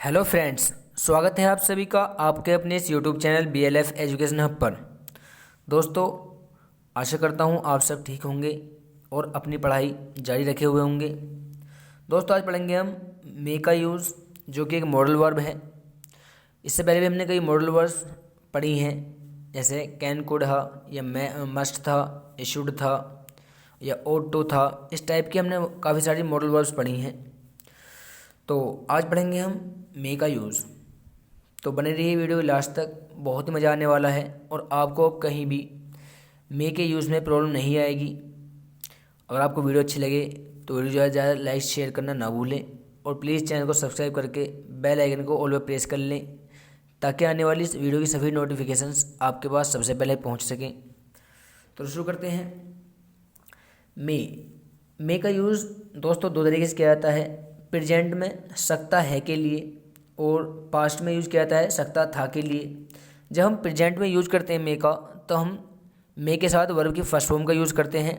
Hello friends, स्वागत है आप सभी का आपके अपने इस YouTube channel BLF education hub पर। दोस्तों, आशा करता हूँ आप सब ठीक होंगे और अपनी पढ़ाई जारी रखे हुए होंगे। दोस्तों, आज पढ़ेंगे हम मे का यूज़, जो कि एक मॉडल वर्ब है। इससे पहले भी हमने कई मॉडल वर्ब्स पढ़ी हैं, जैसे कैन, कुड था, या मस्ट था, या शुड था, या ought to था। इस टाइप की हमने काफ़ी सारी मॉडल वर्ब्स पढ़ी हैं। तो आज पढ़ेंगे हम मे का यूज़। तो बने रहिए वीडियो लास्ट तक, बहुत ही मज़ा आने वाला है और आपको अब कहीं भी मे के यूज़ में प्रॉब्लम नहीं आएगी। अगर आपको वीडियो अच्छी लगे तो वीडियो ज़्यादा से ज़्यादा लाइक शेयर करना ना भूलें और प्लीज़ चैनल को सब्सक्राइब करके बेल आइकन को ऑल पे प्रेस कर लें, ताकि आने वाली इस वीडियो की सभी नोटिफिकेशंस आपके पास सबसे पहले पहुंच सकें। तो शुरू करते हैं। मे का यूज़ दोस्तों दो तरीके से किया जाता है। प्रेजेंट में सकता है के लिए और पास्ट में यूज़ किया जाता है सकता था के लिए। जब हम प्रेजेंट में यूज़ करते हैं मे का, तो हम मे के साथ वर्ब की फर्स्ट फॉर्म का यूज़ करते हैं,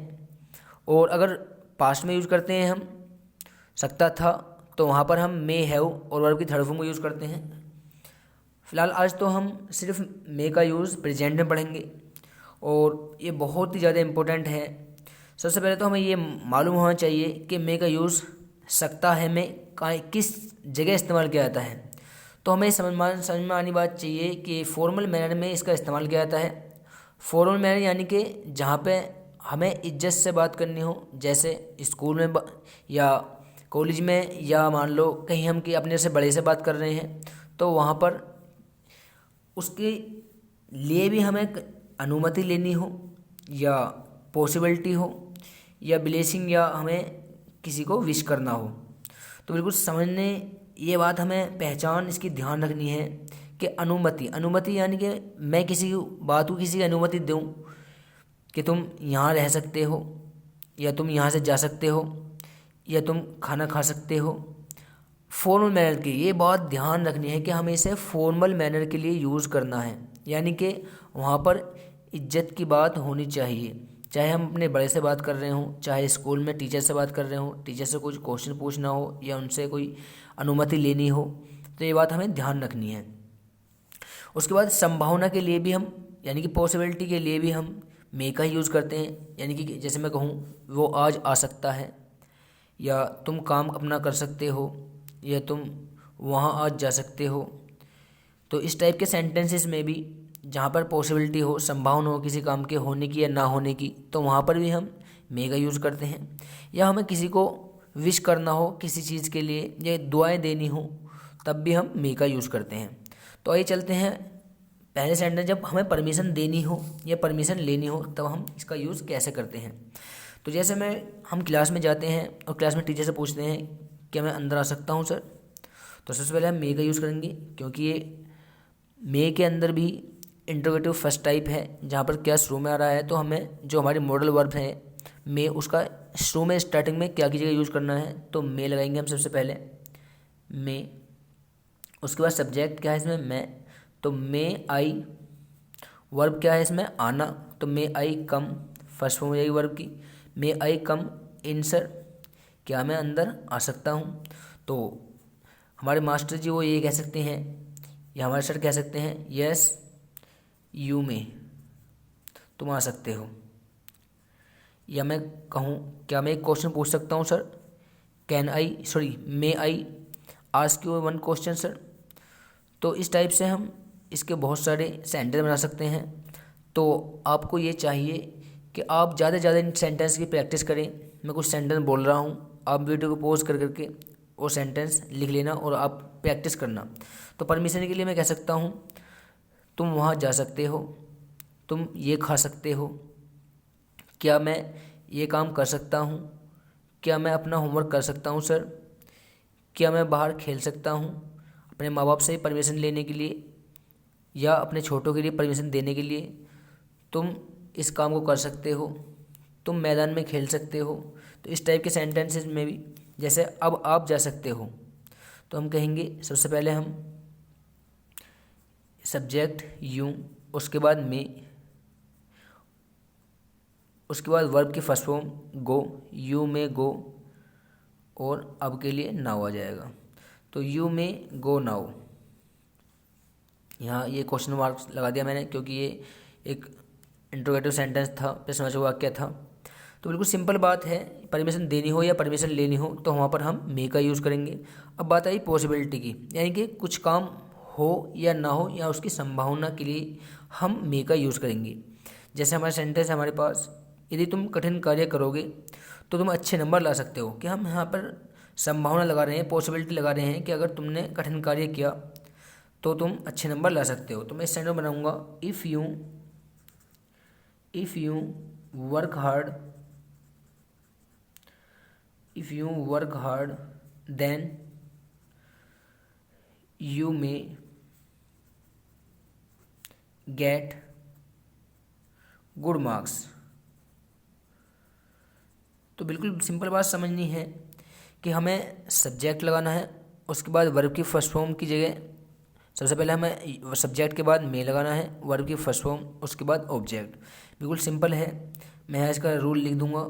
और अगर पास्ट में यूज़ करते हैं हम सकता था, तो वहाँ पर हम मे हैव और वर्ब की थर्ड फॉर्म का यूज़ करते हैं। फ़िलहाल आज तो हम सिर्फ मे का यूज़ प्रेजेंट में पढ़ेंगे और ये बहुत ही ज़्यादा इम्पोर्टेंट है। सबसे पहले तो हमें ये मालूम होना चाहिए कि मे का यूज़ सकता है में किस जगह इस्तेमाल किया जाता है। तो हमें समझ में आनी बात चाहिए कि फॉर्मल मैनर में इसका इस्तेमाल किया जाता है। फॉर्मल मैनर यानी कि जहाँ पे हमें इज्जत से बात करनी हो, जैसे स्कूल में या कॉलेज में, या मान लो कहीं हम कि अपने से बड़े से बात कर रहे हैं, तो वहाँ पर उसके लिए भी हमें अनुमति लेनी हो, या पॉसिबिलिटी हो, या ब्लेसिंग, या हमें किसी को विश करना हो, तो बिल्कुल समझने ये बात हमें पहचान इसकी ध्यान रखनी है कि अनुमति यानी कि मैं किसी बात को किसी की अनुमति दूँ कि तुम यहाँ रह सकते हो, या तुम यहाँ से जा सकते हो, या तुम खाना खा सकते हो। फॉर्मल मैनर की ये बात ध्यान रखनी है कि हमें इसे फॉर्मल मैनर के लिए यूज़ करना है, यानी कि वहाँ पर इज्जत की बात होनी चाहिए। चाहे हम अपने बड़े से बात कर रहे हों, चाहे स्कूल में टीचर से बात कर रहे हों, टीचर से कुछ क्वेश्चन पूछना हो, या उनसे कोई अनुमति लेनी हो, तो ये बात हमें ध्यान रखनी है। उसके बाद संभावना के लिए भी हम, यानी कि पॉसिबिलिटी के लिए भी हम मे का ही यूज़ करते हैं। यानी कि जैसे मैं कहूँ वो आज आ सकता है, या तुम काम अपना कर सकते हो, या तुम वहाँ आज जा सकते हो। तो इस टाइप के सेंटेंसेस में भी जहाँ पर पॉसिबिलिटी हो, संभावना हो किसी काम के होने की या ना होने की, तो वहाँ पर भी हम मे का यूज़ करते हैं। या हमें किसी को विश करना हो किसी चीज़ के लिए, या दुआएं देनी हो, तब भी हम मे का यूज़ करते हैं। तो आइए चलते हैं पहले सेंटेंस। जब हमें परमिशन देनी हो या परमिशन लेनी हो, तब हम इसका यूज़ कैसे करते हैं। तो जैसे हम क्लास में जाते हैं और क्लास में टीचर से पूछते हैं क्या मैं अंदर आ सकता हूँ सर, तो सबसे पहले हम मे का यूज़ करेंगे, क्योंकि ये मे के अंदर भी इंट्रोगेटिव फर्स्ट टाइप है, जहाँ पर क्या शुरू में आ रहा है। तो हमें जो हमारी मॉडल वर्ब है मे, उसका शुरू में स्टार्टिंग में क्या की जगह यूज़ करना है, तो मे लगाएंगे हम सबसे पहले, मे। उसके बाद सब्जेक्ट क्या है इसमें, मैं, तो मे आई। वर्ब क्या है इसमें, आना, तो मे आई कम, फर्स्ट फॉर्म हो जाएगी वर्ब की। मे आई कम इन सर, क्या मैं अंदर आ सकता हूँ। तो हमारे मास्टर जी वो ये कह सकते हैं, या हमारे सर कह सकते हैं, यस यू मे, तुम आ सकते हो। या मैं कहूँ, क्या मैं एक क्वेश्चन पूछ सकता हूँ sir, may I ask you one question sir. तो इस टाइप से हम इसके बहुत सारे सेंटेंस बना सकते हैं। तो आपको ये चाहिए कि आप ज़्यादा से ज़्यादा इन सेंटेंस की प्रैक्टिस करें। मैं कुछ सेंटेंस बोल रहा हूँ, आप वीडियो को पॉज कर करके वो सेंटेंस लिख लेना और आप प्रैक्टिस करना। तो परमिशन के लिए मैं कह सकता हूँ, तुम वहाँ जा सकते हो, तुम ये खा सकते हो, क्या मैं ये काम कर सकता हूँ, क्या मैं अपना होमवर्क कर सकता हूँ सर, क्या मैं बाहर खेल सकता हूँ। अपने माँ बाप से परमिशन लेने के लिए या अपने छोटों के लिए परमिशन देने के लिए, तुम इस काम को कर सकते हो, तुम मैदान में खेल सकते हो। तो इस टाइप के सेंटेंसेस में भी, जैसे अब आप जा सकते हो, तो हम कहेंगे सबसे पहले हम सब्जेक्ट यू, उसके बाद मे, उसके बाद वर्ब की first form go, you may go, और अब के लिए नाउ आ जाएगा। तो यू मे गो नाउ, यहाँ ये क्वेश्चन मार्क्स लगा दिया मैंने क्योंकि ये एक इंट्रोगेटिव सेंटेंस था, प्रश्नवाचक वाक्य था। तो बिल्कुल सिंपल बात है, परमिशन देनी हो या परमिशन लेनी हो तो वहाँ पर हम मे का यूज़ करेंगे। अब बात आई पॉसिबिलिटी की, यानी कि कुछ काम हो या ना हो या उसकी संभावना के लिए हम मे का यूज़ करेंगे। जैसे हमारा सेंटेंस है हमारे पास, यदि तुम कठिन कार्य करोगे तो तुम अच्छे नंबर ला सकते हो, कि हम यहाँ पर संभावना लगा रहे हैं, पॉसिबिलिटी लगा रहे हैं कि अगर तुमने कठिन कार्य किया तो तुम अच्छे नंबर ला सकते हो। तो मैं इस सेंटेंस बनाऊंगा, if you work hard then you may get good marks. तो बिल्कुल सिंपल बात समझनी है कि हमें सब्जेक्ट लगाना है, उसके बाद वर्ब की फर्स्ट फॉर्म की जगह सबसे पहले हमें सब्जेक्ट के बाद मे लगाना है, वर्ब की फर्स्ट फॉर्म, उसके बाद ऑब्जेक्ट। बिल्कुल सिंपल है। मैं यहाँ इसका रूल लिख दूंगा।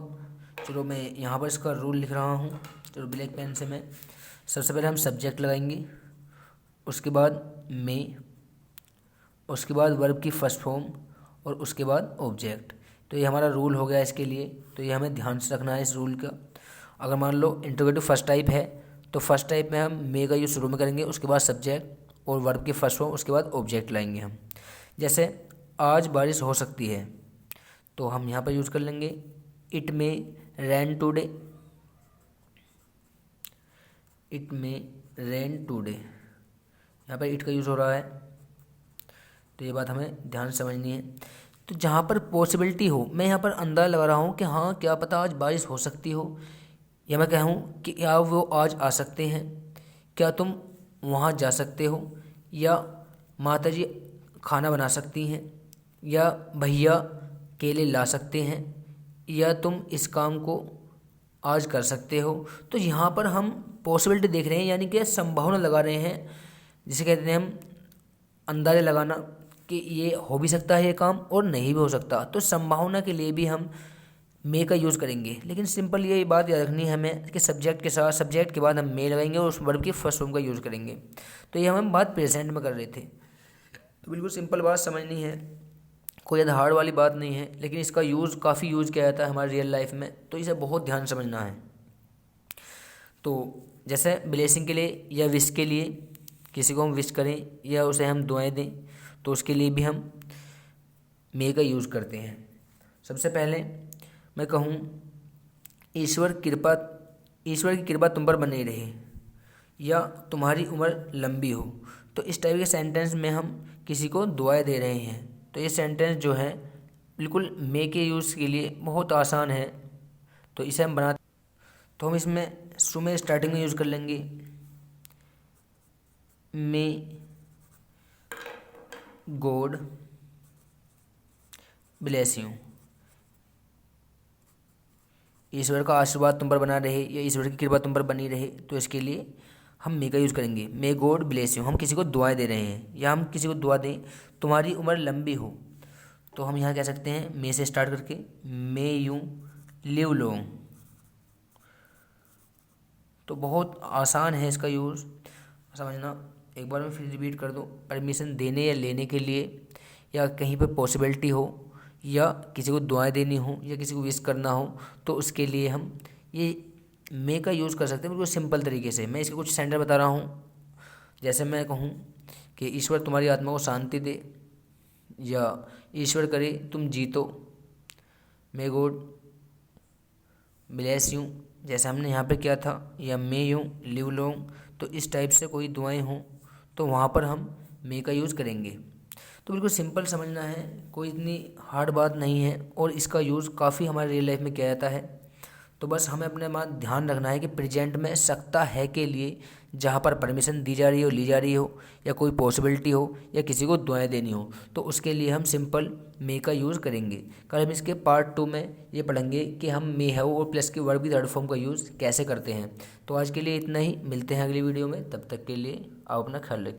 चलो मैं यहाँ पर इसका रूल लिख रहा हूँ। चलो ब्लैक पेन से मैं सबसे पहले हम सब्जेक्ट लगाएंगे, उसके बाद मे, उसके बाद वर्ब की फर्स्ट फॉर्म और उसके बाद ऑब्जेक्ट। तो ये हमारा रूल हो गया इसके लिए। तो ये हमें ध्यान से रखना है इस रूल का। अगर मान लो इंट्रोगेटिव फर्स्ट टाइप है तो फर्स्ट टाइप में हम मे का यूज़ शुरू में करेंगे, उसके बाद सब्जेक्ट और वर्ब की फर्स्ट फॉर्म, उसके बाद ऑब्जेक्ट लाएंगे हम। जैसे आज बारिश हो सकती है तो हम यहाँ पर यूज़ कर लेंगे it may rain today, it may rain today, यहाँ पर इट का यूज़ हो रहा है। तो ये बात हमें ध्यान समझनी है। तो जहाँ पर पॉसिबिलिटी हो, मैं यहाँ पर अंदाज़ा लगा रहा हूँ कि हाँ क्या पता आज बारिश हो सकती हो, या मैं कहूँ कि क्या वो आज आ सकते हैं, क्या तुम वहाँ जा सकते हो, या माता जी खाना बना सकती हैं, या भैया केले ला सकते हैं, या तुम इस काम को आज कर सकते हो। तो यहाँ पर हम पॉसिबिलिटी देख रहे हैं, यानी कि संभावना लगा रहे हैं, जिसे कहते हैं हम अंदाज़ा लगाना कि ये हो भी सकता है ये काम और नहीं भी हो सकता। तो संभावना के लिए भी हम मे का यूज़ करेंगे। लेकिन सिंपल ये बात याद रखनी है हमें कि सब्जेक्ट के साथ सब्जेक्ट के बाद हम मे लगाएंगे और उस वर्ब की फर्स्ट फॉर्म का यूज़ करेंगे। तो ये हम बात प्रेजेंट में कर रहे थे। तो बिल्कुल सिंपल बात समझनी है, कोई ज़्यादा हार्ड वाली बात नहीं है, लेकिन इसका यूज़ काफ़ी यूज़ किया जाता है हमारी रियल लाइफ में, तो इसे बहुत ध्यान समझना है। तो जैसे ब्लेसिंग के लिए या विश के लिए, किसी को हम विश करें या उसे हम दुआएं दें तो उसके लिए भी हम मे का यूज़ करते हैं। सबसे पहले मैं कहूँ ईश्वर की कृपा तुम पर बनी रहे, या तुम्हारी उम्र लंबी हो। तो इस टाइप के सेंटेंस में हम किसी को दुआएं दे रहे हैं। तो ये सेंटेंस जो है बिल्कुल मे के यूज़ के लिए बहुत आसान है। तो इसे हम बनाते, तो हम इसमें शुरू में स्टार्टिंग में यूज़ कर लेंगे मे गॉड ब्लेस यू, ईश्वर का आशीर्वाद तुम पर बना रहे या ईश्वर की कृपा तुम पर बनी रहे। तो इसके लिए हम मे का यूज़ करेंगे, मे गॉड ब्लेस यू। हम किसी को दुआएं दे रहे हैं या हम किसी को दुआ दें तुम्हारी उम्र लंबी हो, तो हम यहाँ कह सकते हैं मे से स्टार्ट करके मे यू लिव लॉन्ग। तो बहुत आसान है इसका यूज़ समझना। एक बार मैं फिर रिपीट कर दूँ, परमिशन देने या लेने के लिए, या कहीं पर पॉसिबिलिटी हो, या किसी को दुआएं देनी हो, या किसी को विश करना हो, तो उसके लिए हम ये मे का यूज़ कर सकते हैं बिल्कुल सिंपल तरीके से। मैं इसके कुछ सेंटेंस बता रहा हूँ। जैसे मैं कहूँ कि ईश्वर तुम्हारी आत्मा को शांति दे, या ईश्वर करे तुम जीतो, मे गॉड ब्लेस यू जैसे हमने यहाँ पे किया था, या मे यू लिव लॉन्ग। तो इस टाइप से कोई दुआएं हों तो वहाँ पर हम मे का यूज़ करेंगे। तो बिल्कुल सिंपल समझना है, कोई इतनी हार्ड बात नहीं है, और इसका यूज़ काफ़ी हमारे रियल लाइफ में किया जाता है। तो बस हमें अपने बात ध्यान रखना है कि प्रेजेंट में सकता है के लिए जहाँ पर परमिशन दी जा रही हो, ली जा रही हो, या कोई पॉसिबिलिटी हो, या किसी को दुआएं देनी हो, तो उसके लिए हम सिंपल मे का यूज़ करेंगे। कल हम इसके पार्ट 2 में ये पढ़ेंगे कि हम मे हैव और प्लस की वर्ब की थर्ड फॉर्म का यूज़ कैसे करते हैं। तो आज के लिए इतना ही, मिलते हैं अगली वीडियो में। तब तक के लिए आप अपना ख्याल रखें।